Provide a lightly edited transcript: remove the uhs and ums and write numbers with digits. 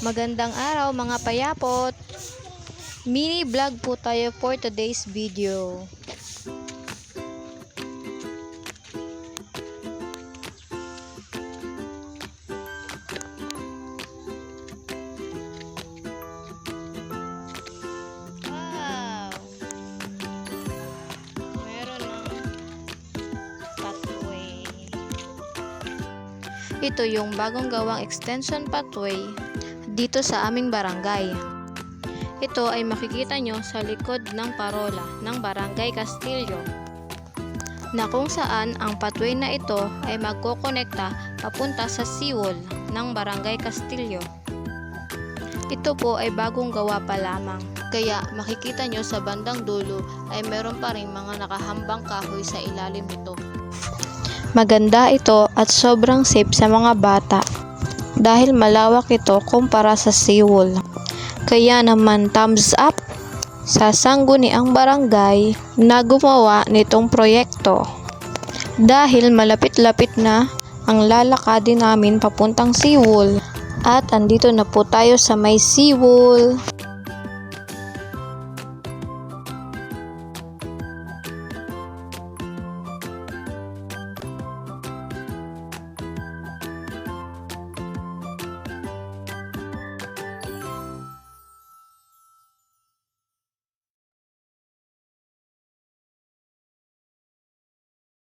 Magandang araw mga payapot! Mini vlog po tayo for today's video. Wow! Meron ng pathway. Ito yung bagong gawang extension pathway dito sa aming barangay. Ito ay makikita nyo sa likod ng parola ng Barangay Castillo, na kung saan ang pathway na ito ay magkokonekta papunta sa seawall ng Barangay Castillo. Ito po ay bagong gawa pa lamang, kaya makikita nyo sa bandang dulo ay meron pa rin mga nakahambang kahoy sa ilalim nito. Maganda ito at sobrang safe sa mga bata dahil malawak ito kumpara sa seawall. Kaya naman thumbs up sa sangguniang barangay na gumawa nitong proyekto, dahil malapit-lapit na ang lalakadin namin papuntang seawall at andito na po tayo sa may seawall.